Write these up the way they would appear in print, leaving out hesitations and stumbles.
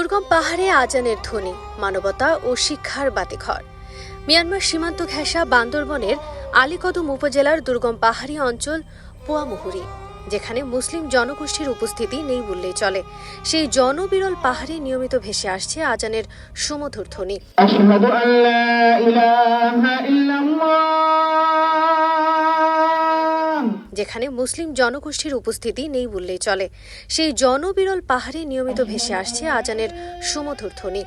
দুর্গম পাহাড়ে আজানের ধ্বনি, মানবতা ও শিক্ষার বাতিঘর। মিয়ানমার সীমান্ত ঘেঁষা বান্দরবনের আলীকদম উপজেলার দুর্গম পাহাড়ি অঞ্চল পোয়ামুহুরি, যেখানে মুসলিম জনগোষ্ঠীর উপস্থিতি নেই বললেই চলে। সেই জনবিরল পাহাড়ে নিয়মিত ভেসে আসছে আজানের সুমধুর ধ্বনি। যেখানে মুসলিম জনগোষ্ঠীর উপস্থিতি নেই বললেই চলে। সেই জনবিরল পাহাড়ে নিয়মিত ভেসে আসছে আজানের সুমধুর ধ্বনি।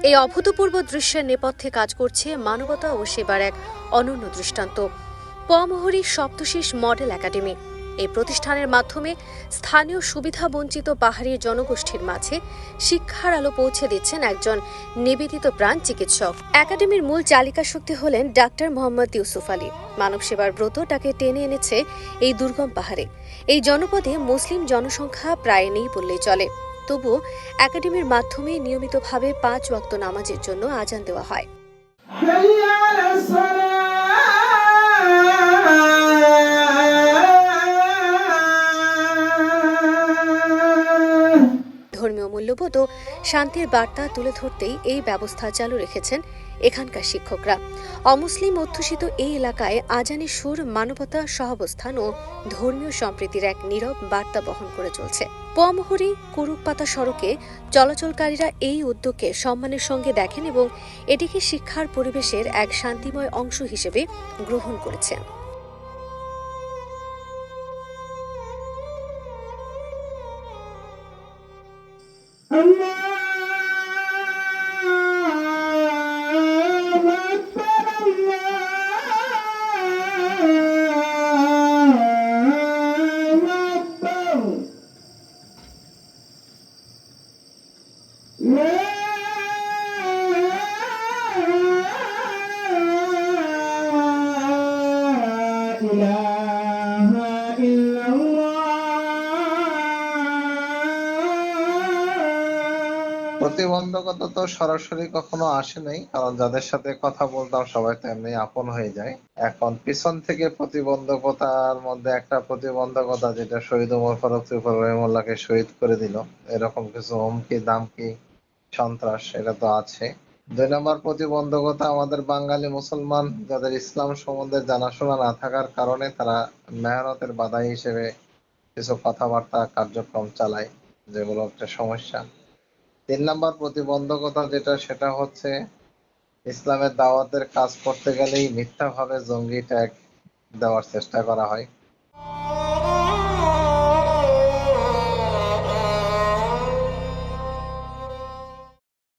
এই অভূতপূর্ব দৃশ্যের নেপথ্যে কাজ করছে মানবতা ও সেবার এক অনন্য দৃষ্টান্ত। পোয়ামুহুরি সপ্তশীষ মডেল একাডেমি। এই প্রতিষ্ঠানের মাধ্যমে স্থানীয় সুবিধাবঞ্চিত পাহাড়ি জনগোষ্ঠীর মাঝে শিক্ষার আলো পৌঁছে দিচ্ছেন একজন নিবেদিত প্রাণ চিকিৎসক। একাডেমির মূল চালিকা শক্তি হলেন ডাক্তার মোহাম্মদ ইউসুফ আলী। মানব সেবার ব্রত তাকে টেনে এনেছে এই দুর্গম পাহাড়ে। এই জনপদে মুসলিম জনসংখ্যা প্রায় নেই বললেই চলে। তবুও একাডেমির মাধ্যমে নিয়মিতভাবে 5 ওয়াক্ত নামাজের জন্য আজান দেওয়া হয়। ধর্মীয় মূল্যবোধ ও শান্তির বার্তা তুলে ধরতেই এই ব্যবস্থা চালু রেখেছেন এখানকার শিক্ষকরা। অমুসলিম অধ্যুষিত এই এলাকায় আজানের সুর মানবতা, সহাবস্থান ও ধর্মীয় সম্প্রীতির এক নীরব বার্তা বহন করে চলছে। পোয়ামুহুরি কুরুকপাতা সড়কে চলাচলকারীরা এই উদ্যোগকে সম্মানের সঙ্গে দেখেন এবং এটিকে শিক্ষার পরিবেশের এক শান্তিময় অংশ হিসেবে গ্রহণ করেছেন। প্রতিবন্ধকতা তো সরাসরি কখনো আসে নাই, কারণ যাদের সাথে কথা বলতাম সবাই তো এমনি আপন হয়ে যায়। এখন পিছন থেকে প্রতিবন্ধকতার মধ্যে একটা প্রতিবন্ধকতা, যেটা শহীদ ওমর ফারুক রহিমুল্লাহকে শহীদ করে দিল, এরকম কিছু হুমকি দামকি সন্ত্রাস, এটা তো আছে। 2 নম্বর প্রতিবন্ধকতা, আমাদের বাঙালি মুসলমান যাদের ইসলাম সম্বন্ধে জানাশোনা না থাকার কারণে তারা মেহনতের বাধা হিসেবে কিছু কথাবার্তা কার্যক্রম চালায়, যেগুলো একটা সমস্যা। 3 নম্বর প্রতিবন্ধকতা যেটা, সেটা হচ্ছে ইসলামের দাওয়াতের কাজ করতে গেলেই মিথ্যাভাবে জঙ্গি ট্যাগ দেওয়ার চেষ্টা করা হয়।